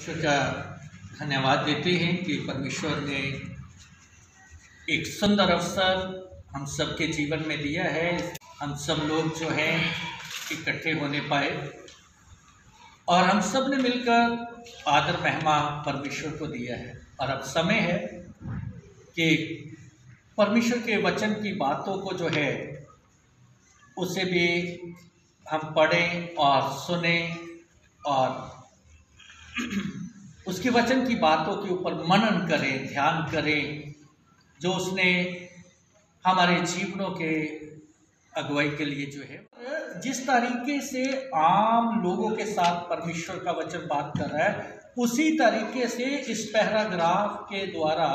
ईश्वर का धन्यवाद देते हैं कि परमेश्वर ने एक सुंदर अवसर हम सबके जीवन में दिया है। हम सब लोग जो हैं इकट्ठे होने पाए और हम सब ने मिलकर आदर महिमा परमेश्वर को दिया है। और अब समय है कि परमेश्वर के वचन की बातों को जो है उसे भी हम पढ़ें और सुने और उसके वचन की बातों के ऊपर मनन करें, ध्यान करें, जो उसने हमारे जीवनों के अगुवाई के लिए जो है जिस तरीके से आम लोगों के साथ परमेश्वर का वचन बात कर रहा है, उसी तरीके से इस पैराग्राफ के द्वारा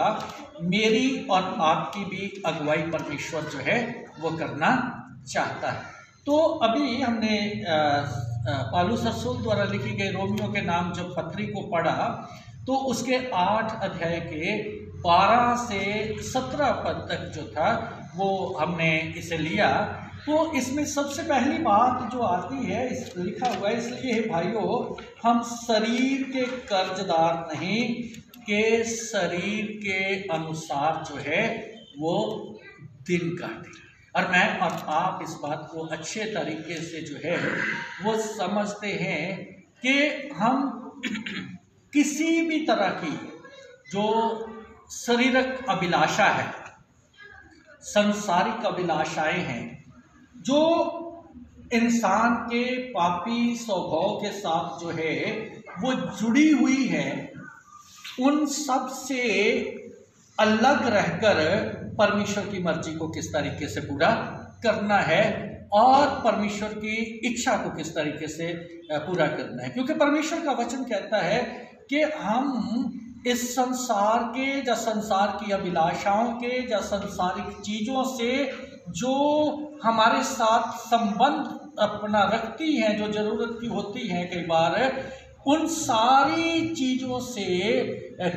मेरी और आपकी भी अगुवाई परमेश्वर जो है वो करना चाहता है। तो अभी हमने पौलुस रसूल द्वारा लिखी गई रोमियो के नाम जब पत्री को पढ़ा तो उसके 8 अध्याय के 12 से 17 पद तक जो था वो हमने इसे लिया। तो इसमें सबसे पहली बात जो आती है, इस लिखा हुआ है, इसलिए भाइयों हम शरीर के कर्जदार नहीं के शरीर के अनुसार जो है वो दिन काटे। और मैं और आप इस बात को अच्छे तरीके से जो है वो समझते हैं कि हम किसी भी तरह की जो शारीरिक अभिलाषा है, सांसारिक अभिलाषाएं हैं, जो इंसान के पापी स्वभाव के साथ जो है वो जुड़ी हुई है, उन सब से अलग रहकर परमेश्वर की मर्जी को किस तरीके से पूरा करना है और परमेश्वर की इच्छा को किस तरीके से पूरा करना है। क्योंकि परमेश्वर का वचन कहता है कि हम इस संसार के या संसार की अभिलाषाओं के या सांसारिक चीज़ों से जो हमारे साथ संबंध अपना रखती हैं, जो ज़रूरत की होती हैं कई बार, उन सारी चीज़ों से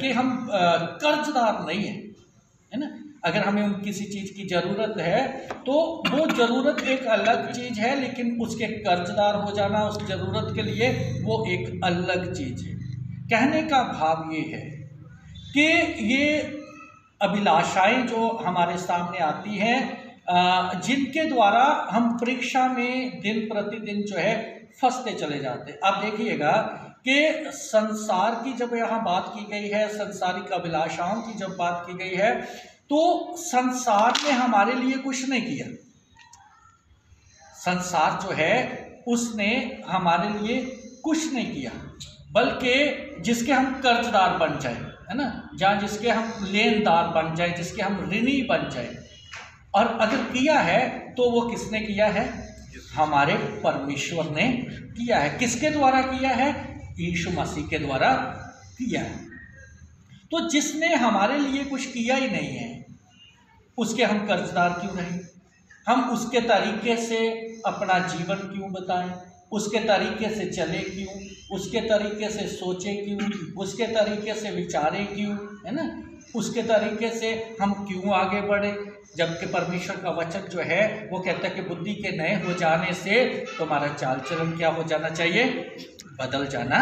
कि हम कर्जदार नहीं हैं, है ना। अगर हमें उन किसी चीज़ की ज़रूरत है तो वो ज़रूरत एक अलग चीज़ है, लेकिन उसके कर्जदार हो जाना उस ज़रूरत के लिए वो एक अलग चीज़ है। कहने का भाव ये है कि ये अभिलाषाएं जो हमारे सामने आती हैं, जिनके द्वारा हम परीक्षा में दिन प्रतिदिन जो है फंसते चले जाते हैं। आप देखिएगा कि संसार की जब यहाँ बात की गई है, संसारिक अभिलाषाओं की जब बात की गई है, तो संसार ने हमारे लिए कुछ नहीं किया। संसार जो है उसने हमारे लिए कुछ नहीं किया, बल्कि जिसके हम कर्जदार बन जाए, है ना, जहाँ जिसके हम लेनदार बन जाए, जिसके हम ऋणी बन जाए। और अगर किया है तो वो किसने किया है? हमारे परमेश्वर ने किया है। किसके द्वारा किया है? यीशु मसीह के द्वारा किया है। तो जिसने हमारे लिए कुछ किया ही नहीं है, उसके हम कर्जदार क्यों रहे? हम उसके तरीके से अपना जीवन क्यों बताएं? उसके तरीके से चले क्यों? उसके तरीके से सोचे क्यों? उसके तरीके से विचारे क्यों, है ना? उसके तरीके से हम क्यों आगे बढ़े? जबकि परमेश्वर का वचन जो है वो कहता है कि बुद्धि के नए हो जाने से तुम्हारा चाल चलन क्या हो जाना चाहिए? बदल जाना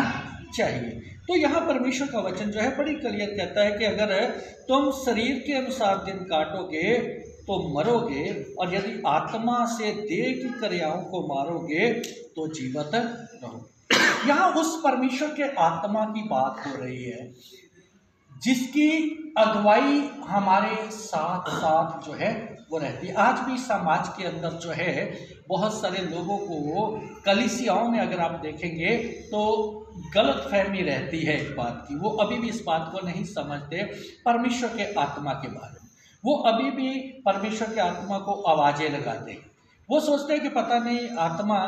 चाहिए। तो यहाँ परमेश्वर का वचन जो है बड़ी क्लियर कहता है कि अगर तुम शरीर के अनुसार दिन काटोगे तो मरोगे, और यदि आत्मा से देह की क्रियाओं को मारोगे तो जीवित रहोगे। यहाँ उस परमेश्वर के आत्मा की बात हो रही है जिसकी अगुवाई हमारे साथ साथ जो है वो रहती है। आज भी समाज के अंदर जो है बहुत सारे लोगों को, कलीसियाओं में अगर आप देखेंगे तो गलत फहमी रहती है एक बात की। वो अभी भी इस बात को नहीं समझते परमेश्वर के आत्मा के बारे में। वो अभी भी परमेश्वर के आत्मा को आवाज़ें लगाते हैं। वो सोचते हैं कि पता नहीं आत्मा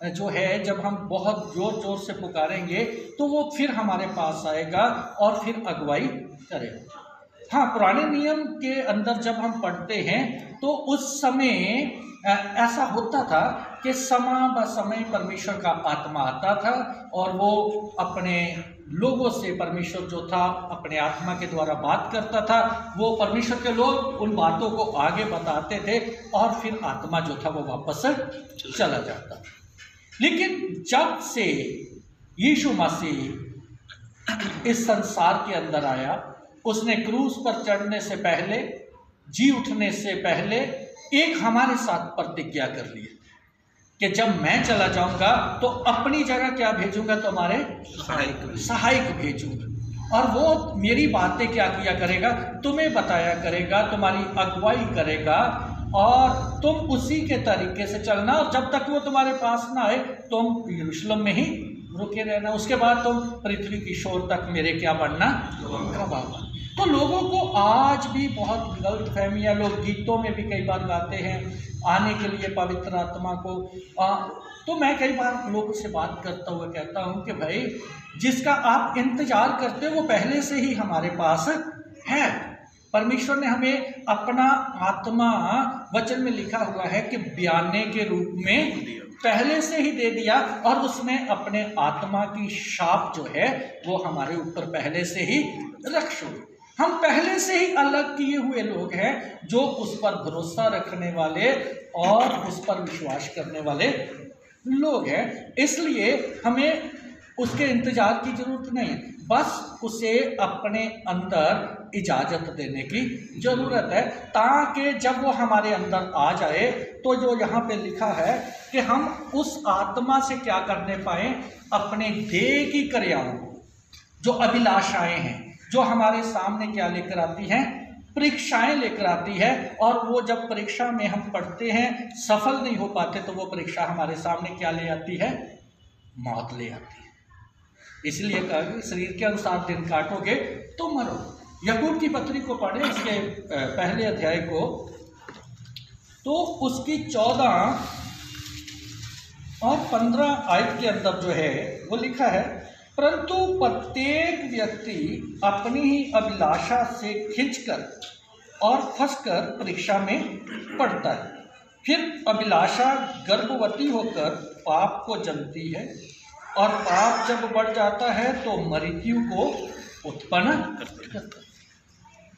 जो है जब हम बहुत ज़ोर ज़ोर से पुकारेंगे तो वो फिर हमारे पास आएगा और फिर अगुवाई करेगा। हाँ, पुराने नियम के अंदर जब हम पढ़ते हैं तो उस समय ऐसा होता था कि समय ब समय परमेश्वर का आत्मा आता था और वो अपने लोगों से, परमेश्वर जो था अपने आत्मा के द्वारा बात करता था। वो परमेश्वर के लोग उन बातों को आगे बताते थे और फिर आत्मा जो था वो वापस चला जाता। लेकिन जब से यीशु मसीह इस संसार के अंदर आया, उसने क्रूस पर चढ़ने से पहले, जी उठने से पहले एक हमारे साथ प्रतिज्ञा कर ली कि जब मैं चला जाऊंगा तो अपनी जगह क्या भेजूंगा, तुम्हारे सहायक भेजूंगा, और वो मेरी बातें क्या किया करेगा, तुम्हें बताया करेगा, तुम्हारी अगुवाई करेगा, और तुम उसी के तरीके से चलना, और जब तक वो तुम्हारे पास ना आए तुम यरूशलेम में ही रुके रहना, उसके बाद तुम पृथ्वी की शोर तक मेरे क्या बनना, गवाह। तो लोगों को आज भी बहुत गलत फहमियाँ, लोग गीतों में भी कई बार गाते हैं आने के लिए पवित्र आत्मा को। तो मैं कई बार लोगों से बात करता हुआ कहता हूँ कि भाई जिसका आप इंतजार करते हो वो पहले से ही हमारे पास है। परमेश्वर ने हमें अपना आत्मा, वचन में लिखा हुआ है कि बयाने के रूप में पहले से ही दे दिया, और उसने अपने आत्मा की छाप जो है वो हमारे ऊपर पहले से ही रख छोड़ी। हम पहले से ही अलग किए हुए लोग हैं जो उस पर भरोसा रखने वाले और उस पर विश्वास करने वाले लोग हैं। इसलिए हमें उसके इंतजार की जरूरत नहीं है, बस उसे अपने अंदर इजाज़त देने की ज़रूरत है, ताकि जब वो हमारे अंदर आ जाए तो जो यहाँ पे लिखा है कि हम उस आत्मा से क्या करने पाएँ, अपने देह की क्रियाओं को, जो अभिलाषाएं हैं, जो हमारे सामने क्या लेकर आती हैं, परीक्षाएं लेकर आती है, और वो जब परीक्षा में हम पढ़ते हैं सफल नहीं हो पाते तो वो परीक्षा हमारे सामने क्या ले आती है, मौत ले आती है। इसलिए कहा कि शरीर के अनुसार दिन काटोगे तो मरो। याकूब की पत्री को पढ़े, इसके पहले अध्याय को, तो उसकी 14 और 15 आयत के अंदर जो है वो लिखा है, परंतु प्रत्येक व्यक्ति अपनी ही अभिलाषा से खिंचकर और फंसकर परीक्षा में पड़ता है, फिर अभिलाषा गर्भवती होकर पाप को जन्मती है, और पाप जब बढ़ जाता है तो मृत्यु को उत्पन्न करता है,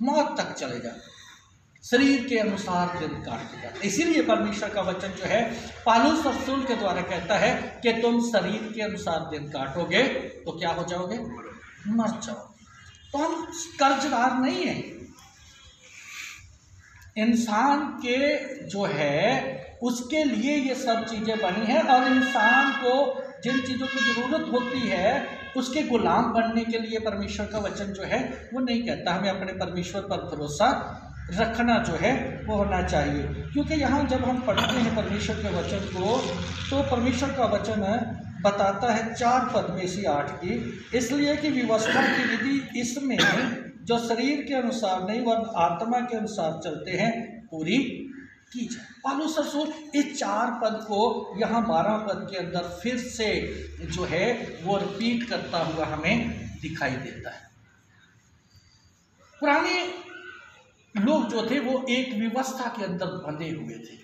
मौत तक चले जाते, शरीर के अनुसार दिन काटते जाते। इसीलिए परमेश्वर का वचन जो है पौलुस रसूल के द्वारा कहता है कि तुम शरीर के अनुसार दिन काटोगे तो क्या हो जाओगे, मर जाओगे। तो हम कर्जदार नहीं हैं। इंसान के जो है उसके लिए ये सब चीज़ें बनी हैं, और इंसान को जिन चीज़ों की ज़रूरत होती है उसके गुलाम बनने के लिए परमेश्वर का वचन जो है वो नहीं कहता। हमें अपने परमेश्वर पर भरोसा रखना जो है वो होना चाहिए, क्योंकि यहाँ जब हम पढ़ते हैं परमेश्वर के वचन को तो परमेश्वर का वचन बताता है 4 पद में से 8 की, इसलिए कि व्यवस्था की विधि इसमें जो शरीर के अनुसार नहीं वरन आत्मा के अनुसार चलते हैं पूरी की जाए। पौलुस रसूल इस 4 पद को यहाँ 12 पद के अंदर फिर से जो है वो रिपीट करता हुआ हमें दिखाई देता है। पुराने लोग जो थे वो एक व्यवस्था के अंदर बंधे हुए थे,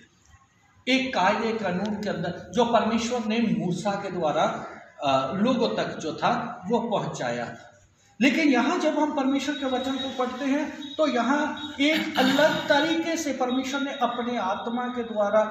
एक कायदे कानून के अंदर जो परमेश्वर ने मूसा के द्वारा लोगों तक जो था वो पहुंचाया था। लेकिन यहाँ जब हम परमेश्वर के वचन को पढ़ते हैं तो यहाँ एक अलग तरीके से परमेश्वर ने अपने आत्मा के द्वारा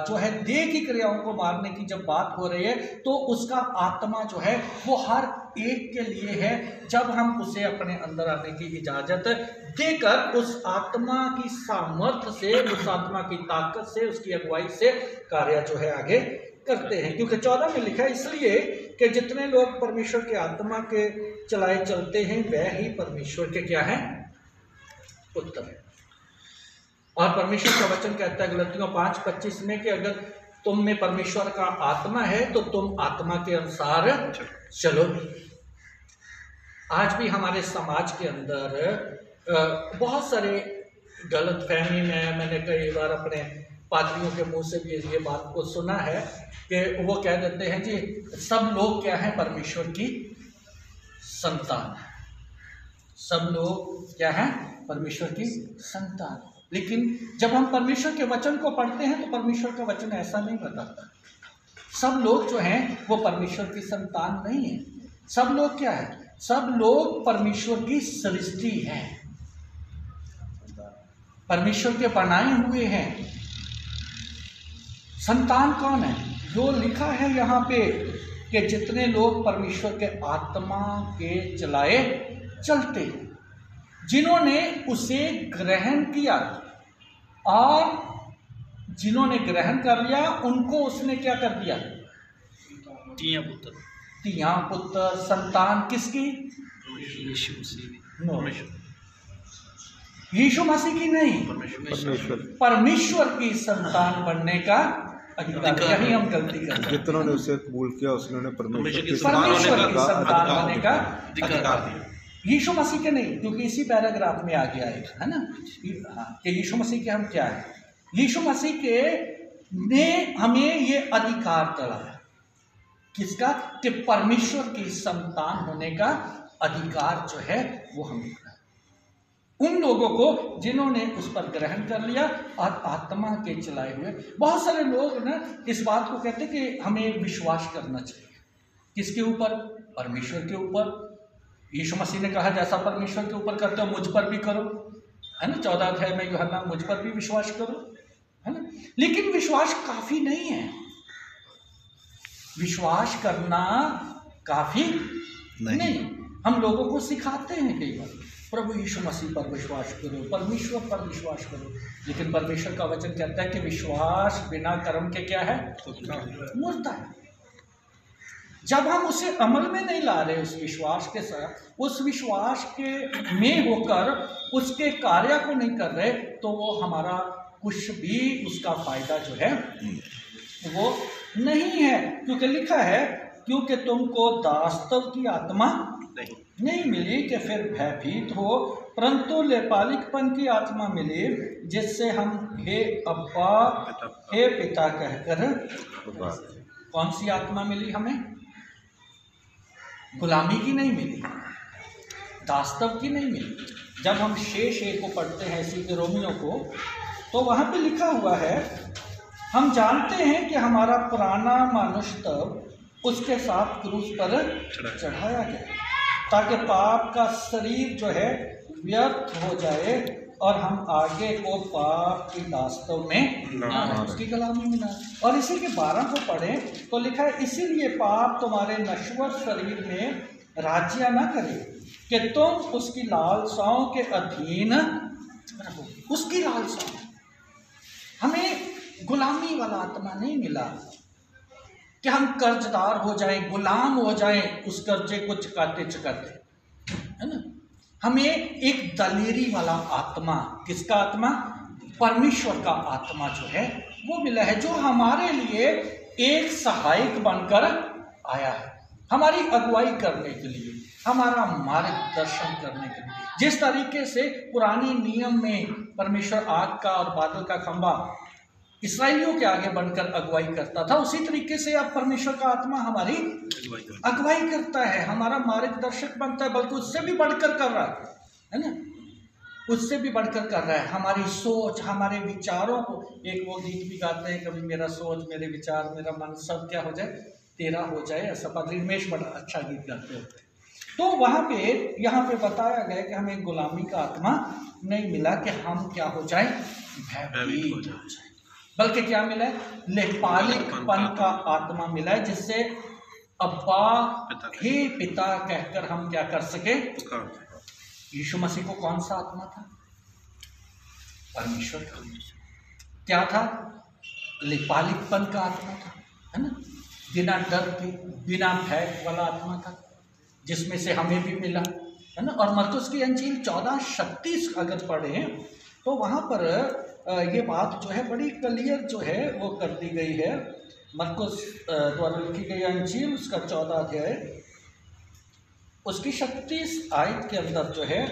जो है देह की क्रियाओं को मारने की जब बात हो रही है तो उसका आत्मा जो है वो हर एक के लिए है, जब हम उसे अपने अंदर आने की इजाज़त देकर उस आत्मा की सामर्थ्य से, उस आत्मा की ताकत से, उसकी अगुवाई से कार्य जो है आगे करते हैं। क्योंकि 14 में लिखा है, इसलिए कि जितने लोग परमेश्वर के आत्मा के चलाए चलते हैं वह ही परमेश्वर के क्या है, पुत्र है। और परमेश्वर का वचन कहता है गलतियों 5:25 में कि अगर तुम में परमेश्वर का आत्मा है तो तुम आत्मा के अनुसार चलो। आज भी हमारे समाज के अंदर बहुत सारे गलत फहमी में, मैंने कई बार अपने पादरियों के मुंह से भी ये बात को सुना है कि वो कह देते हैं जी सब लोग क्या है, परमेश्वर की संतान, सब लोग क्या है, परमेश्वर की संतान। लेकिन जब हम परमेश्वर के वचन को पढ़ते हैं तो परमेश्वर का वचन ऐसा नहीं बताता। सब लोग जो हैं वो परमेश्वर की संतान नहीं है। सब लोग क्या है, सब लोग परमेश्वर की सृष्टि हैं, परमेश्वर के बनाए हुए हैं। संतान कौन है? जो लिखा है यहाँ पे कि जितने लोग परमेश्वर के आत्मा के चलाए चलते, जिन्होंने उसे ग्रहण किया, और जिन्होंने ग्रहण कर लिया उनको उसने क्या कर दिया? तिया पुत्र संतान किसकी? यीशु मसीह की नहीं, परमेश्वर की संतान बनने का अधिकार। यही हम गलती करते हैं। जितनों ने उसे कबूल किया उसने परमेश्वर की संतान बनने का अधिकार दिया। यीशु मसीह के नहीं, क्योंकि इसी पैराग्राफ में आगे आएगा, है ना, कि यीशु मसीह के हम क्या है? यीशु मसीह के ने हमें ये अधिकार दिलाया, किसका? कि परमेश्वर की संतान होने का अधिकार जो है वो हमें उन लोगों को जिन्होंने उस पर ग्रहण कर लिया और आत्मा के चलाए हुए। बहुत सारे लोग ना इस बात को कहते हैं कि हमें विश्वास करना चाहिए, किसके ऊपर? परमेश्वर के ऊपर। यीशु मसीह ने कहा जैसा परमेश्वर के ऊपर करते हो मुझ पर भी करो, है ना, 14 अध्याय में यूहन्ना, मुझ पर भी विश्वास करो, है ना। लेकिन विश्वास काफी नहीं है, विश्वास करना काफी नहीं। हम लोगों को सिखाते हैं कई बार, प्रभु यीशु मसीह पर विश्वास करो, परमेश्वर पर विश्वास करो, लेकिन परमेश्वर का वचन कहता है कि विश्वास बिना कर्म के क्या है? मुर्दा है। जब हम उसे अमल में नहीं ला रहे, उस विश्वास के साथ, उस विश्वास के में होकर उसके कार्य को नहीं कर रहे, तो वो हमारा कुछ भी उसका फायदा जो है वो नहीं है। क्योंकि लिखा है, क्योंकि तुमको दासत्व की आत्मा नहीं मिली कि फिर भयभीत हो, परंतु लेपालिकपन की आत्मा मिली, जिससे हम हे अब्बा हे पिता कहकर। कौन सी आत्मा मिली हमें? गुलामी की नहीं मिली, दासत्व की नहीं मिली। जब हम 6 को पढ़ते हैं इसी के रोमियों को, तो वहाँ पे लिखा हुआ है, हम जानते हैं कि हमारा पुराना मनुष्य उसके साथ क्रूस पर चढ़ाया गया, ताकि पाप का शरीर जो है व्यर्थ हो जाए और हम आगे को पाप की दास्तव में उसकी गुलामी में ना। और इसी के 12 को पढ़ें तो लिखा है, इसीलिए पाप तुम्हारे नश्वर शरीर में राज्य न करे कि तुम उसकी लालसाओं के अधीन रहो। उसकी लालसाओं, हमें गुलामी वाला आत्मा नहीं मिला कि हम कर्जदार हो जाएं, गुलाम हो जाएं उस कर्जे को चुकाते चुकाते, है ना। हमें एक दलेरी वाला आत्मा, किसका आत्मा? परमेश्वर का आत्मा जो है वो मिला है, जो हमारे लिए एक सहायक बनकर आया है, हमारी अगुवाई करने के लिए, हमारा मार्गदर्शन करने के लिए। जिस तरीके से पुराने नियम में परमेश्वर आग का और बादल का खंभा इस्राएलियों के आगे बनकर अगुवाई करता था, उसी तरीके से अब परमेश्वर का आत्मा हमारी अगुवाई करता है, हमारा मार्गदर्शक बनता है, बल्कि उससे भी बढ़कर कर रहा है ना, उससे भी बढ़कर कर रहा है। हमारी सोच, हमारे विचारों को, एक वो गीत भी गाते हैं, कभी मेरा सोच, मेरे विचार, मेरा मन सब क्या हो जाए, तेरा हो जाए, ऐसा पादरी रमेश बड़ा अच्छा गीत गाते होते। तो वहाँ पे, यहाँ पे बताया गया कि हमें गुलामी का आत्मा नहीं मिला कि हम क्या हो जाए, भयभीत हो जाए, बल्कि क्या मिला है? लेपालिकपन का आत्मा मिला है, जिससे अब्बा हे पिता कहकर हम क्या कर सके। यीशु मसीह को कौन सा आत्मा था? परमेश्वर का। क्या था? लेपालिकपन का आत्मा था, है ना, बिना डर के, बिना भय वाला आत्मा था, जिसमें से हमें भी मिला, है ना। और मरकुस की अंजील 14:36 अगर पढ़ें तो वहाँ पर ये बात जो है बड़ी क्लियर जो है वो कर दी गई है। मरकुस द्वारा लिखी गई अंजील, उसका 14 अध्याय, उसकी 36 आयत के अंदर जो है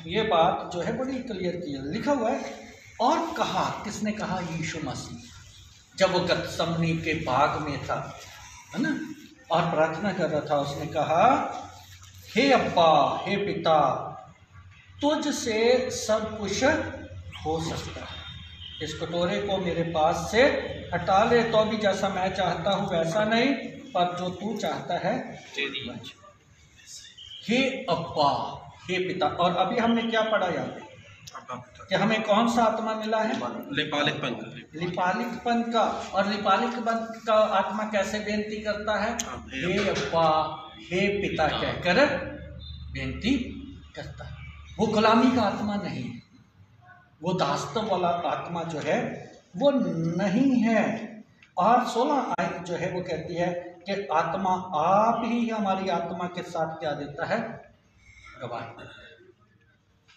ये बात जो है बड़ी क्लियर की लिखा हुआ है। और कहा, किसने कहा? यीशु मसीह, जब वो गतसमनी के बाग में था, है ना, और प्रार्थना कर रहा था, उसने कहा, हे अब्बा, हे पिता, तुझ से सब कुछ हो सकता है, इस कटोरे को मेरे पास से हटा ले, तो भी जैसा मैं चाहता हूँ वैसा नहीं, पर जो तू चाहता है हे अब्बा, हे पिता। और अभी हमने क्या पढ़ा यहाँ पे कि हमें कौन सा आत्मा मिला है? लेपालिकपन। लिपालिकपन का। और लिपालिकपन का आत्मा कैसे बेनती करता है? हे अब्बा, हे पिता कहकर बेनती करता है। वो गुलामी का आत्मा नहीं है, वो दासत्व वाला आत्मा जो है वो नहीं है। और 16 आयत जो है वो कहती है कि आत्मा आप ही हमारी आत्मा के साथ क्या देता है? गवाही।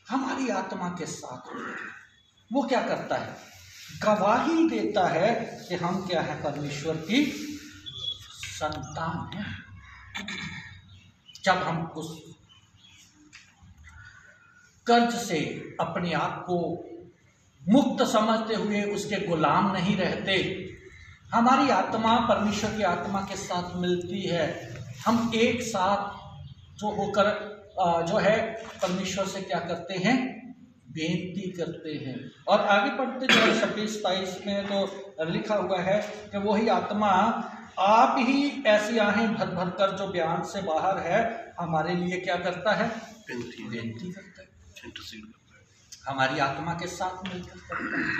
हमारी आत्मा के साथ वो क्या करता है? गवाही देता है कि हम क्या है? परमेश्वर की संतान हैं। जब हम उस कर्ज से अपने आप को मुक्त समझते हुए उसके गुलाम नहीं रहते, हमारी आत्मा परमेश्वर की आत्मा के साथ मिलती है। हम एक साथ जो होकर जो है परमेश्वर से क्या करते हैं? बेनती करते हैं। और आगे पढ़ते जो 26-27 में तो लिखा हुआ है कि वही आत्मा आप ही ऐसी आहें भर भर कर जो बयान से बाहर है हमारे लिए क्या करता है? बेनती करता है, हमारी आत्मा के साथ मिलकर करता है।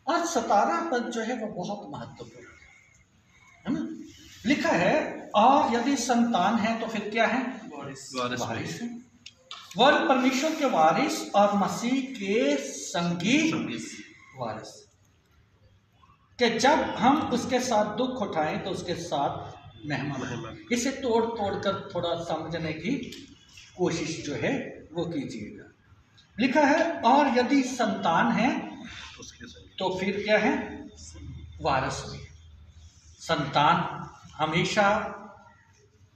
और 17 पद जो है वो बहुत महत्वपूर्ण है ना। लिखा है और यदि संतान है तो फिर क्या है? वारिस है। वह परमेश्वर के वारिस और मसीह के संगी वारिस, कि जब हम उसके साथ दुख उठाएं तो उसके साथ मेहमा। इसे तोड़ तोड़ कर थोड़ा समझने की कोशिश जो है वो कीजिएगा। लिखा है और यदि संतान है तो फिर क्या है? वारिस भी। संतान हमेशा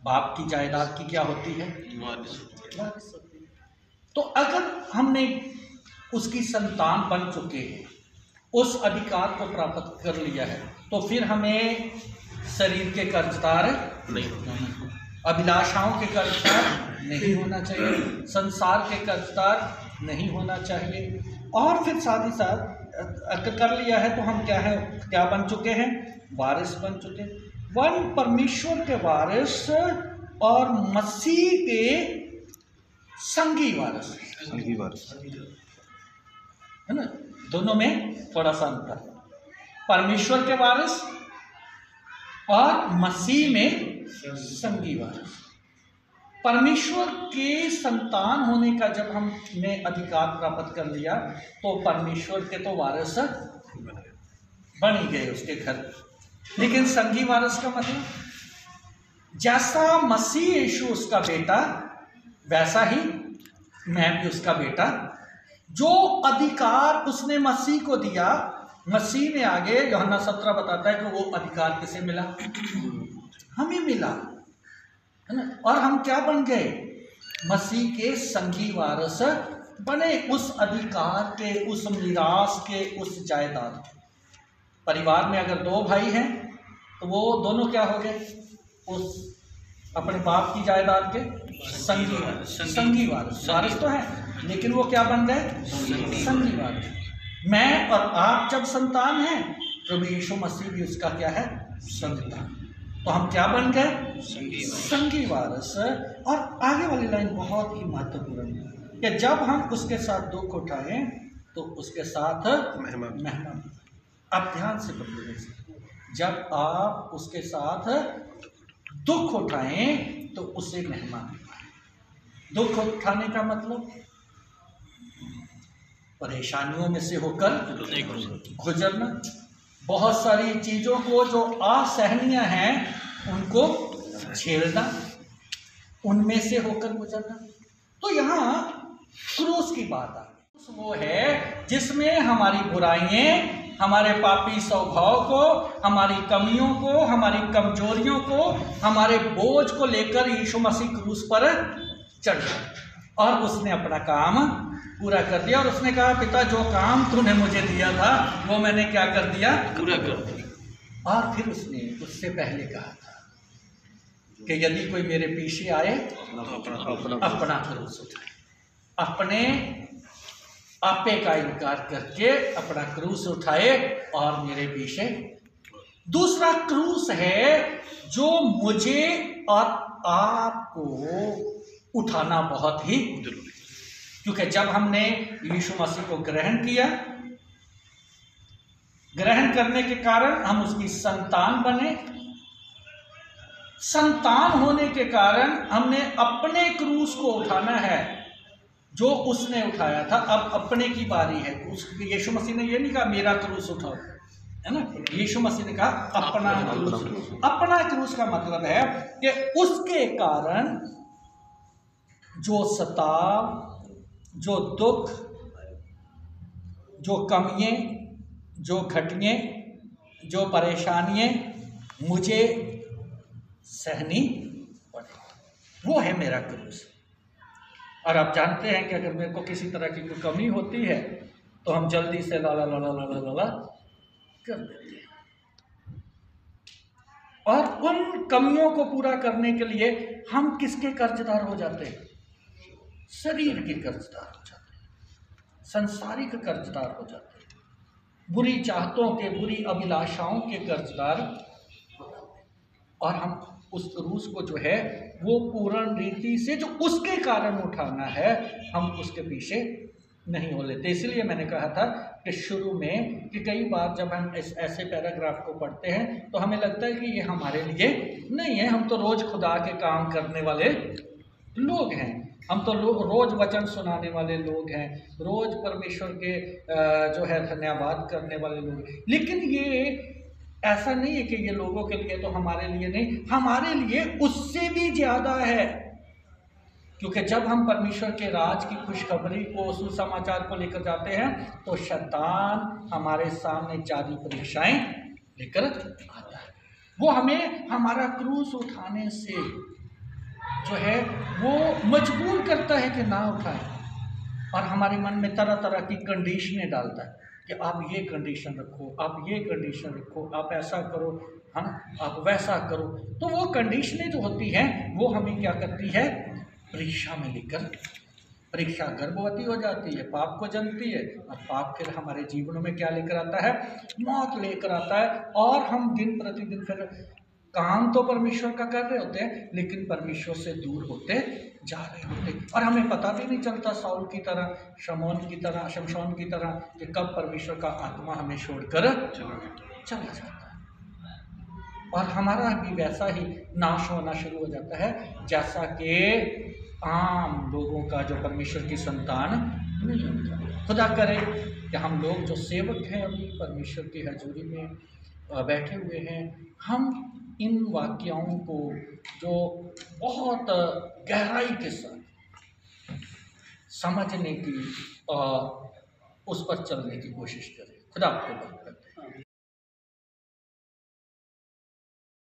बाप की जायदाद की क्या होती है? वारिस होती है। तो अगर हमने उसकी संतान बन चुके हैं, उस अधिकार को प्राप्त कर लिया है, तो फिर हमें शरीर के कर्जदार नहीं, अभिलाषाओं के कर्जदार नहीं होना चाहिए, संसार के कर्जदार नहीं होना चाहिए। और फिर साथ ही साथ अगर कर लिया है तो हम क्या है? क्या बन चुके हैं? वारिस बन चुके हैं। वन परमेश्वर के वारिस और मसीह के संगी वारिस है ना। दोनों में थोड़ा सा अंतर, परमेश्वर के वारिस और मसीह में संगी वारिस। परमेश्वर के संतान होने का जब हमने अधिकार प्राप्त कर लिया तो परमेश्वर के तो वारिस बन ही गए उसके घर। लेकिन संगी वारिस का मतलब, जैसा मसीह यीशु उसका बेटा वैसा ही मैं भी उसका बेटा। जो अधिकार उसने मसीह को दिया, मसीह ने आगे यूहन्ना 17 बताता है कि वो अधिकार किसे मिला? हमें मिला, है ना। और हम क्या बन गए? मसीह के संगी वारिस बने, उस अधिकार के, उस मीरास के, उस जायदाद के। परिवार में अगर 2 भाई हैं तो वो दोनों क्या हो गए? उस अपने बाप की जायदाद के संगी वारिस। वारिस तो है लेकिन वो क्या बन गए? संगी वारिस। मैं और आप जब संतान हैं, प्रभु यीशु मसीह भी उसका क्या है? संतान। तो हम क्या बन गए? संगी वारिस। और आगे वाली लाइन बहुत ही महत्वपूर्ण है कि जब हम उसके साथ दुख उठाएं तो उसके साथ मेहमान। अब ध्यान से पढ़िए, जब आप उसके साथ दुख उठाएं तो उसे मेहमान। दुख उठाने का मतलब परेशानियों में से होकर गुजरना, बहुत सारी चीजों को जो असहनीय हैं उनको झेलना, उनमें से होकर गुजरना। तो यहाँ क्रूस की बात आ गई। वो है जिसमें हमारी बुराइयां, हमारे पापी स्वभाव को, हमारी कमियों को, हमारी कमजोरियों को, हमारे बोझ को लेकर यीशु मसीह क्रूस पर चढ़ गया और उसने अपना काम पूरा कर दिया। और उसने कहा, पिता जो काम तूने मुझे दिया था वो मैंने क्या कर दिया? पूरा कर दिया। और फिर उसने उससे पहले कहा था कि यदि कोई मेरे पीछे आए तो अपना क्रूस उठाए, अपने आपे का इनकार करके अपना क्रूस उठाए और मेरे पीछे। दूसरा क्रूस है जो मुझे और आपको उठाना बहुत ही जरूरी, क्योंकि जब हमने यीशु मसीह को ग्रहण किया ग्रहण करने के कारण हम उसकी संतान बने। संतान होने के कारण हमने अपने क्रूस को उठाना है जो उसने उठाया था। अब अपने की बारी है। यीशु मसीह ने ये नहीं कहा मेरा क्रूस उठाओ, है ना। यीशु मसीह ने कहा अपना क्रूस। अपना क्रूस का मतलब है कि उसके कारण जो सताव, जो दुख, जो कमियां, जो घटने, जो परेशानियां मुझे सहनी पड़े, वो है मेरा क्रूस। और आप जानते हैं कि अगर मेरे को किसी तरह की कोई कमी होती है तो हम जल्दी से ला ला ला ला ला ला ला कर देते हैं। और उन कमियों को पूरा करने के लिए हम किसके कर्जदार हो जाते हैं? शरीर के कर्जदार हो जाते हैं, संसारिक कर्जदार हो जाते हैं, बुरी चाहतों के, बुरी अभिलाषाओं के कर्जदार। और हम उस क्रूस को जो है वो पूर्ण रीति से जो उसके कारण उठाना है, हम उसके पीछे नहीं हो लेते। इसलिए मैंने कहा था कि शुरू में कि कई बार जब हम ऐसे पैराग्राफ को पढ़ते हैं तो हमें लगता है कि ये हमारे लिए नहीं है, हम तो रोज खुदा के काम करने वाले लोग हैं, हम तो रोज वचन सुनाने वाले लोग हैं, रोज परमेश्वर के जो है धन्यवाद करने वाले लोग। लेकिन ये ऐसा नहीं है कि ये लोगों के लिए, तो हमारे लिए नहीं, हमारे लिए उससे भी ज्यादा है। क्योंकि जब हम परमेश्वर के राज की खुशखबरी को, सुसमाचार को लेकर जाते हैं तो शैतान हमारे सामने जारी परीक्षाएं लेकर आता है। वो हमें हमारा क्रूस उठाने से जो है वो मजबूर करता है कि ना उठाए, और हमारे मन में तरह तरह की कंडीशनें डालता है कि आप ये कंडीशन रखो, आप ये कंडीशन रखो, आप ऐसा करो, है ना, आप वैसा करो। तो वो कंडीशनें जो होती हैं वो हमें क्या करती है? परीक्षा में लेकर, परीक्षा गर्भवती हो जाती है, पाप को जन्मती है, और पाप फिर हमारे जीवनों में क्या लेकर आता है? मौत लेकर आता है। और हम दिन प्रतिदिन फिर काम तो परमेश्वर का कर रहे होते हैं लेकिन परमेश्वर से दूर होते जा रहे होते, और हमें पता भी नहीं चलता, साउल की तरह, शमशोन की तरह, कि कब परमेश्वर का आत्मा हमें छोड़कर चला जाता है। और हमारा भी वैसा ही नाश होना शुरू हो जाता है जैसा कि आम लोगों का जो परमेश्वर की संतान नहीं होता। खुदा करे कि हम लोग जो सेवक हैं, अभी परमेश्वर की हजूरी में बैठे हुए हैं, हम इन वाक्यों को जो बहुत गहराई के साथ समझने की और उस पर चलने की कोशिश करें। खुदा आपको